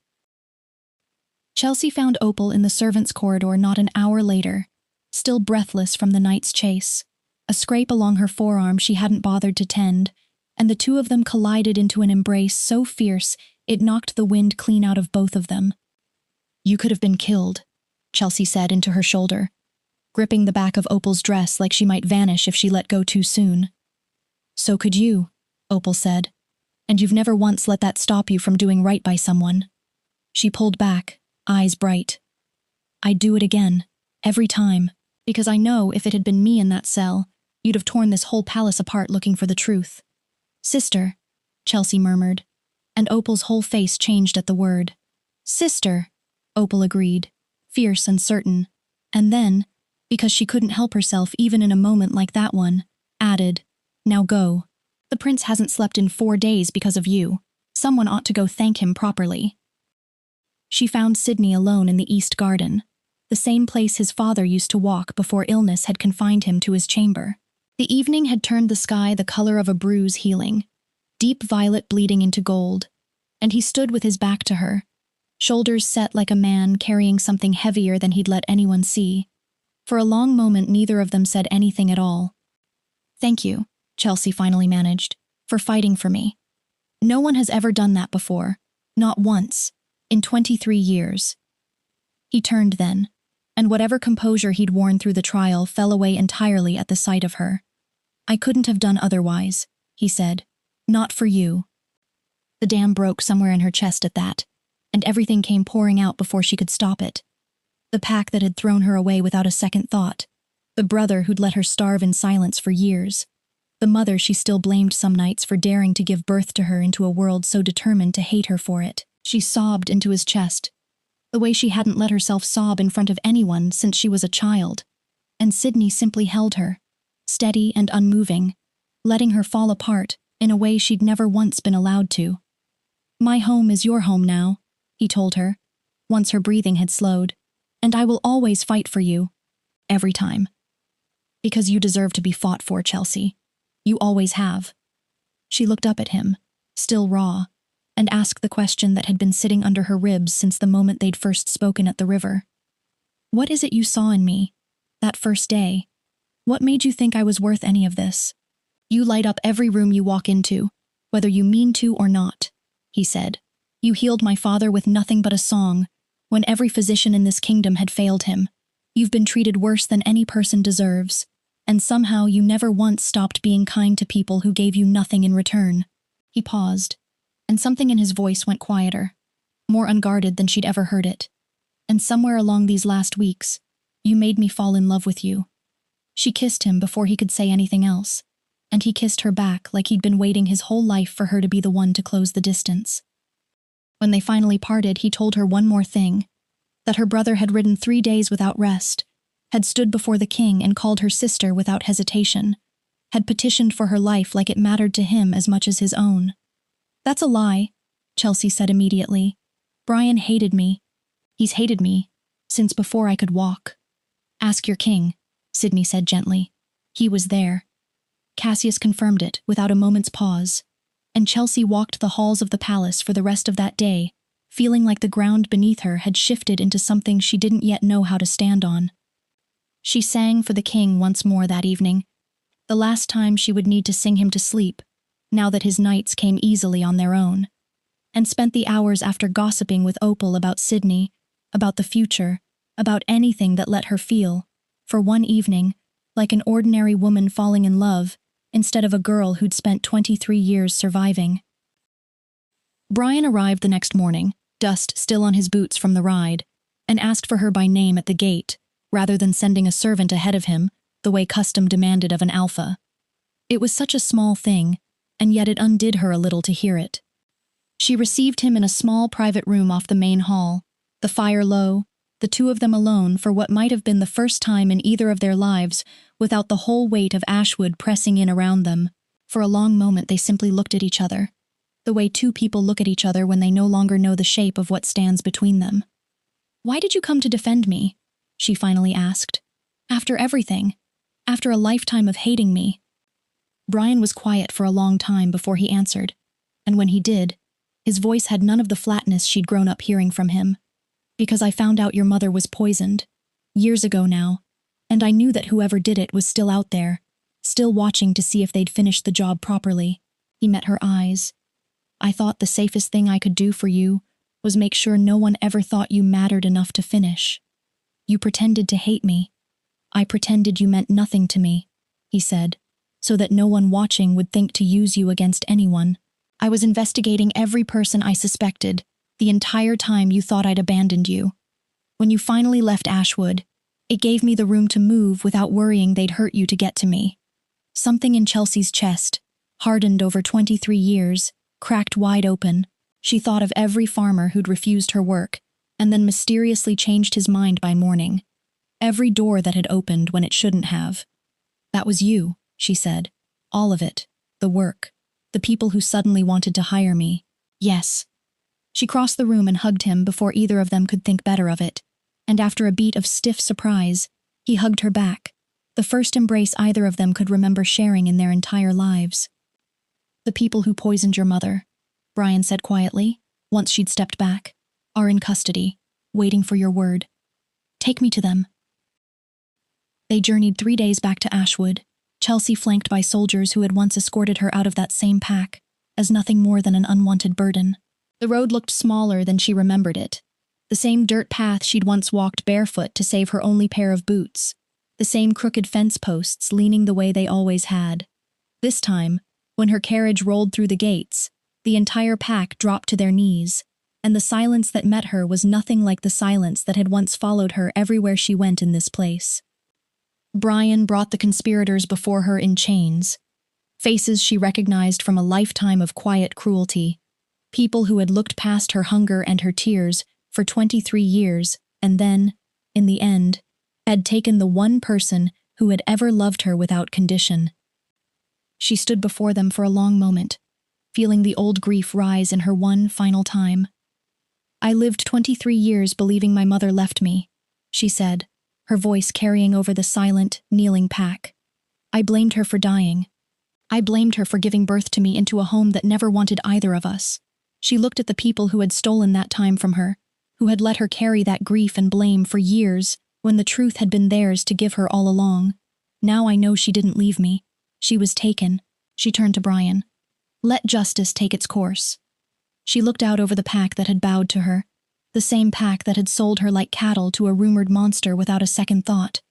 Chelsea found Opal in the servants' corridor not an hour later, still breathless from the night's chase. A scrape along her forearm she hadn't bothered to tend, and the two of them collided into an embrace so fierce it knocked the wind clean out of both of them. You could have been killed, Chelsea said into her shoulder, gripping the back of Opal's dress like she might vanish if she let go too soon. So could you, Opal said, and you've never once let that stop you from doing right by someone. She pulled back, eyes bright. I'd do it again, every time, because I know if it had been me in that cell, you'd have torn this whole palace apart looking for the truth. Sister, Chelsea murmured, and Opal's whole face changed at the word. Sister, Opal agreed, fierce and certain, and then, because she couldn't help herself even in a moment like that one, added, now go. The prince hasn't slept in 4 days because of you. Someone ought to go thank him properly. She found Sydney alone in the East Garden, the same place his father used to walk before illness had confined him to his chamber. The evening had turned the sky the color of a bruise healing, deep violet bleeding into gold, and he stood with his back to her, shoulders set like a man carrying something heavier than he'd let anyone see. For a long moment neither of them said anything at all. Thank you, Chelsea finally managed, for fighting for me. No one has ever done that before, not once, in 23 years. He turned then, and whatever composure he'd worn through the trial fell away entirely at the sight of her. I couldn't have done otherwise, he said. Not for you. The dam broke somewhere in her chest at that, and everything came pouring out before she could stop it. The pack that had thrown her away without a second thought, the brother who'd let her starve in silence for years, the mother she still blamed some nights for daring to give birth to her into a world so determined to hate her for it. She sobbed into his chest, the way she hadn't let herself sob in front of anyone since she was a child, and Sydney simply held her, steady and unmoving, letting her fall apart in a way she'd never once been allowed to. My home is your home now, he told her, once her breathing had slowed, and I will always fight for you, every time. Because you deserve to be fought for, Chelsea. You always have. She looked up at him, still raw, and asked the question that had been sitting under her ribs since the moment they'd first spoken at the river. What is it you saw in me, that first day? What made you think I was worth any of this? You light up every room you walk into, whether you mean to or not, he said. You healed my father with nothing but a song, when every physician in this kingdom had failed him. You've been treated worse than any person deserves, and somehow you never once stopped being kind to people who gave you nothing in return. He paused, and something in his voice went quieter, more unguarded than she'd ever heard it. And somewhere along these last weeks, you made me fall in love with you. She kissed him before he could say anything else, and he kissed her back like he'd been waiting his whole life for her to be the one to close the distance. When they finally parted, he told her one more thing, that her brother had ridden 3 days without rest, had stood before the king and called her sister without hesitation, had petitioned for her life like it mattered to him as much as his own. That's a lie, Chelsea said immediately. Brian hated me. He's hated me since before I could walk. Ask your king, Sydney said gently. He was there. Cassius confirmed it without a moment's pause, and Chelsea walked the halls of the palace for the rest of that day, feeling like the ground beneath her had shifted into something she didn't yet know how to stand on. She sang for the king once more that evening, the last time she would need to sing him to sleep, now that his nights came easily on their own, and spent the hours after gossiping with Opal about Sydney, about the future, about anything that let her feel, for one evening, like an ordinary woman falling in love, instead of a girl who'd spent 23 years surviving. Brian arrived the next morning, dust still on his boots from the ride, and asked for her by name at the gate, rather than sending a servant ahead of him, the way custom demanded of an alpha. It was such a small thing, and yet it undid her a little to hear it. She received him in a small private room off the main hall, the fire low, the two of them alone for what might have been the first time in either of their lives, without the whole weight of Ashwood pressing in around them. For a long moment they simply looked at each other, the way two people look at each other when they no longer know the shape of what stands between them. "Why did you come to defend me?" she finally asked. "After everything, after a lifetime of hating me." Brian was quiet for a long time before he answered, and when he did, his voice had none of the flatness she'd grown up hearing from him. "Because I found out your mother was poisoned, years ago now, and I knew that whoever did it was still out there, still watching to see if they'd finished the job properly." He met her eyes. "I thought the safest thing I could do for you was make sure no one ever thought you mattered enough to finish. You pretended to hate me. I pretended you meant nothing to me," he said, "so that no one watching would think to use you against anyone. I was investigating every person I suspected, the entire time you thought I'd abandoned you. When you finally left Ashwood, it gave me the room to move without worrying they'd hurt you to get to me." Something in Chelsea's chest, hardened over 23 years, cracked wide open. She thought of every farmer who'd refused her work, and then mysteriously changed his mind by morning. Every door that had opened when it shouldn't have. "That was you," she said. "All of it. The work. The people who suddenly wanted to hire me. Yes." She crossed the room and hugged him before either of them could think better of it, and after a beat of stiff surprise, he hugged her back, the first embrace either of them could remember sharing in their entire lives. "The people who poisoned your mother," Brian said quietly, once she'd stepped back, "are in custody, waiting for your word. Take me to them." They journeyed 3 days back to Ashwood, Chelsea flanked by soldiers who had once escorted her out of that same pack, as nothing more than an unwanted burden. The road looked smaller than she remembered it. The same dirt path she'd once walked barefoot to save her only pair of boots. The same crooked fence posts leaning the way they always had. This time, when her carriage rolled through the gates, the entire pack dropped to their knees, and the silence that met her was nothing like the silence that had once followed her everywhere she went in this place. Brian brought the conspirators before her in chains, faces she recognized from a lifetime of quiet cruelty, people who had looked past her hunger and her tears for 23 years, and then, in the end, had taken the one person who had ever loved her without condition. She stood before them for a long moment, feeling the old grief rise in her one final time. "I lived 23 years believing my mother left me," she said, her voice carrying over the silent, kneeling pack. "I blamed her for dying. I blamed her for giving birth to me into a home that never wanted either of us." She looked at the people who had stolen that time from her, who had let her carry that grief and blame for years when the truth had been theirs to give her all along. "Now I know she didn't leave me. She was taken." She turned to Brian. "Let justice take its course." She looked out over the pack that had bowed to her, the same pack that had sold her like cattle to a rumored monster without a second thought,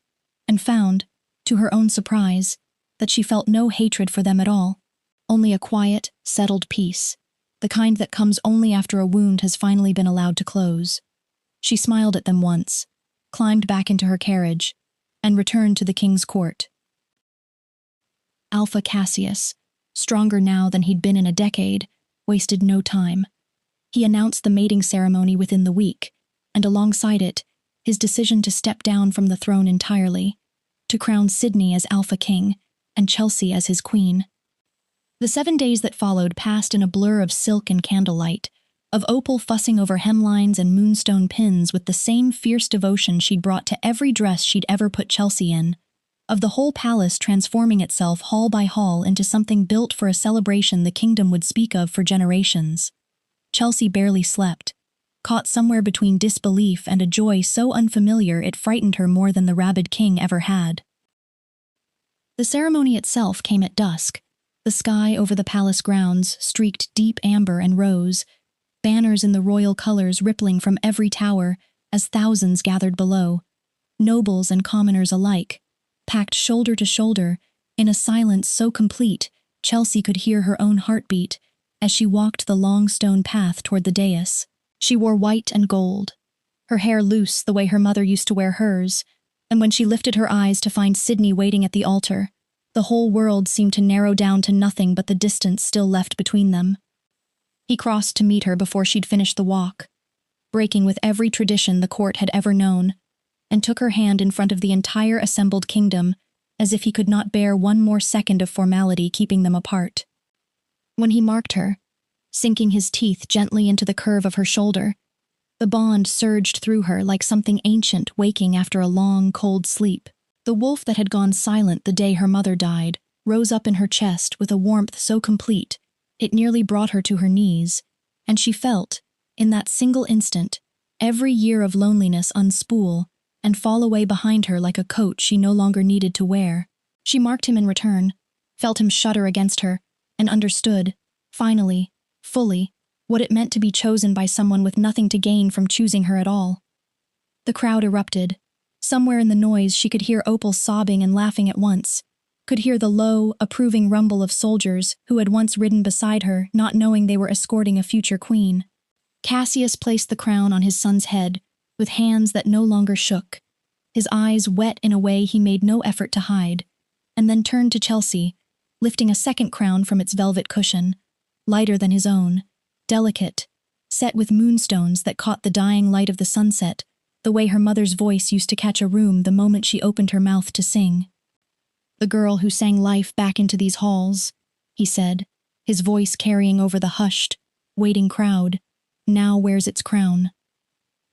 and found, to her own surprise, that she felt no hatred for them at all, only a quiet, settled peace, the kind that comes only after a wound has finally been allowed to close. She smiled at them once, climbed back into her carriage, and returned to the king's court. Alpha Cassius, stronger now than he'd been in a decade, wasted no time. He announced the mating ceremony within the week, and alongside it, his decision to step down from the throne entirely, to crown Sydney as Alpha King and Chelsea as his queen. The 7 days that followed passed in a blur of silk and candlelight, of Opal fussing over hemlines and moonstone pins with the same fierce devotion she'd brought to every dress she'd ever put Chelsea in, of the whole palace transforming itself hall by hall into something built for a celebration the kingdom would speak of for generations. Chelsea barely slept, caught somewhere between disbelief and a joy so unfamiliar it frightened her more than the Rabid king ever had. The ceremony itself came at dusk, the sky over the palace grounds streaked deep amber and rose, banners in the royal colors rippling from every tower as thousands gathered below, nobles and commoners alike, packed shoulder to shoulder, in a silence so complete Chelsea could hear her own heartbeat as she walked the long stone path toward the dais. She wore white and gold, her hair loose the way her mother used to wear hers, and when she lifted her eyes to find Sydney waiting at the altar, the whole world seemed to narrow down to nothing but the distance still left between them. He crossed to meet her before she'd finished the walk. breaking with every tradition the court had ever known, and took her hand in front of the entire assembled kingdom, as if he could not bear one more second of formality keeping them apart. When he marked her, sinking his teeth gently into the curve of her shoulder, the bond surged through her like something ancient waking after a long, cold sleep. The wolf that had gone silent the day her mother died rose up in her chest with a warmth so complete it nearly brought her to her knees, and she felt, in that single instant, every year of loneliness unspool and fall away behind her like a coat she no longer needed to wear. She marked him in return, felt him shudder against her, and understood, finally, fully, what it meant to be chosen by someone with nothing to gain from choosing her at all. The crowd erupted. Somewhere in the noise she could hear Opal sobbing and laughing at once, could hear the low, approving rumble of soldiers who had once ridden beside her, not knowing they were escorting a future queen. Cassius placed the crown on his son's head, with hands that no longer shook, his eyes wet in a way he made no effort to hide, and then turned to Chelsea, lifting a second crown from its velvet cushion, lighter than his own, delicate, set with moonstones that caught the dying light of the sunset, the way her mother's voice used to catch a room the moment she opened her mouth to sing. "The girl who sang life back into these halls," he said, his voice carrying over the hushed, waiting crowd, "now wears its crown."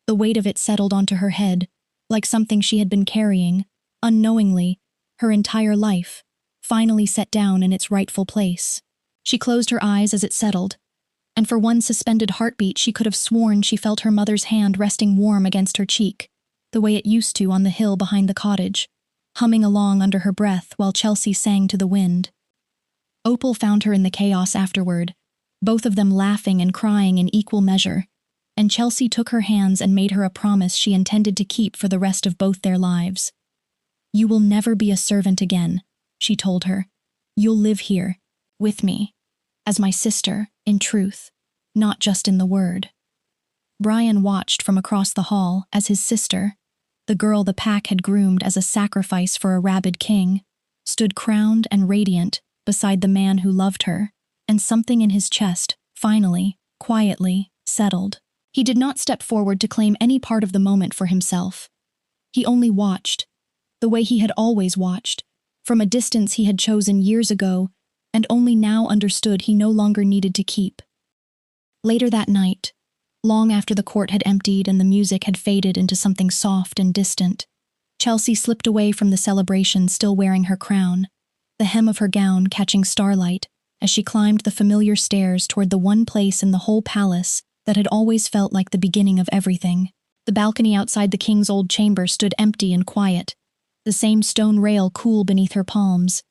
The weight of it settled onto her head, like something she had been carrying, unknowingly, her entire life, finally set down in its rightful place. She closed her eyes as it settled, and for one suspended heartbeat she could have sworn she felt her mother's hand resting warm against her cheek, the way it used to on the hill behind the cottage, humming along under her breath while Chelsea sang to the wind. Opal found her in the chaos afterward, both of them laughing and crying in equal measure, and Chelsea took her hands and made her a promise she intended to keep for the rest of both their lives. "You will never be a servant again," she told her. "You'll live here, with me, as my sister, in truth, not just in the word." Brian watched from across the hall as his sister, the girl the pack had groomed as a sacrifice for a rabid king, stood crowned and radiant beside the man who loved her, and something in his chest, finally, quietly, settled. He did not step forward to claim any part of the moment for himself. He only watched, the way he had always watched, from a distance he had chosen years ago, and only now understood he no longer needed to keep. Later that night, long after the court had emptied and the music had faded into something soft and distant, Chelsea slipped away from the celebration still wearing her crown, the hem of her gown catching starlight as she climbed the familiar stairs toward the one place in the whole palace that had always felt like the beginning of everything. The balcony outside the king's old chamber stood empty and quiet, the same stone rail cool beneath her palms,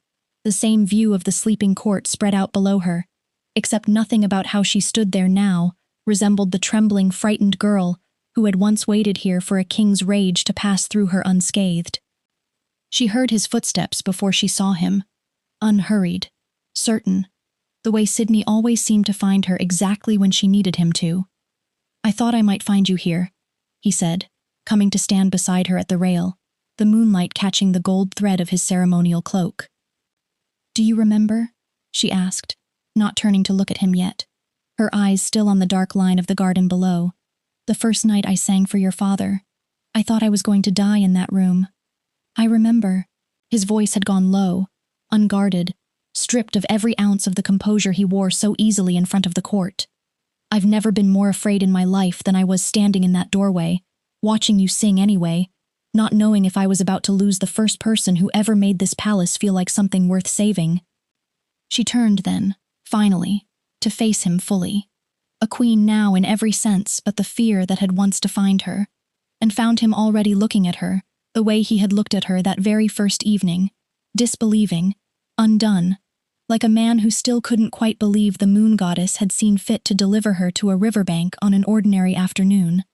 the same view of the sleeping court spread out below her, except nothing about how she stood there now resembled the trembling, frightened girl who had once waited here for a king's rage to pass through her unscathed. She heard his footsteps before she saw him, unhurried, certain, the way Sydney always seemed to find her exactly when she needed him to. "I thought I might find you here," he said, coming to stand beside her at the rail, the moonlight catching the gold thread of his ceremonial cloak. "Do you remember?" she asked, not turning to look at him yet, her eyes still on the dark line of the garden below. "The first night I sang for your father. I thought I was going to die in that room. I remember." His voice had gone low, unguarded, stripped of every ounce of the composure he wore so easily in front of the court. "I've never been more afraid in my life than I was standing in that doorway, watching you sing anyway, not knowing if I was about to lose the first person who ever made this palace feel like something worth saving." She turned then, finally, to face him fully, a queen now in every sense but the fear that had once defined her, and found him already looking at her, the way he had looked at her that very first evening, disbelieving, undone, like a man who still couldn't quite believe the moon goddess had seen fit to deliver her to a riverbank on an ordinary afternoon.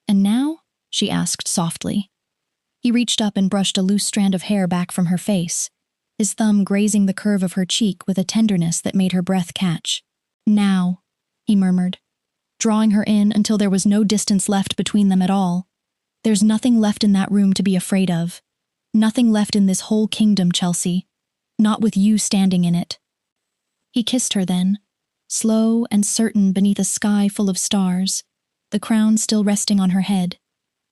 "And now?" she asked softly. He reached up and brushed a loose strand of hair back from her face, his thumb grazing the curve of her cheek with a tenderness that made her breath catch. "Now," he murmured, drawing her in until there was no distance left between them at all. "There's nothing left in that room to be afraid of. Nothing left in this whole kingdom, Chelsea. Not with you standing in it." He kissed her then, slow and certain beneath a sky full of stars, the crown still resting on her head,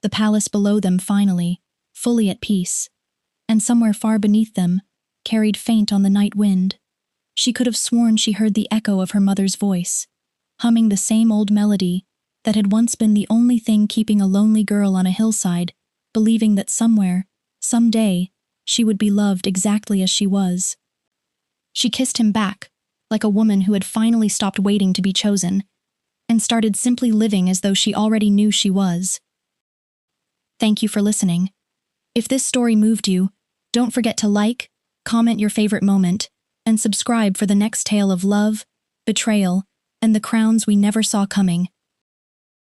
the palace below them finally, fully at peace, and somewhere far beneath them, carried faint on the night wind. She could have sworn she heard the echo of her mother's voice, humming the same old melody that had once been the only thing keeping a lonely girl on a hillside, believing that somewhere, someday, she would be loved exactly as she was. She kissed him back, like a woman who had finally stopped waiting to be chosen, and started simply living as though she already knew she was. Thank you for listening. If this story moved you, don't forget to like, comment your favorite moment, and subscribe for the next tale of love, betrayal, and the crowns we never saw coming.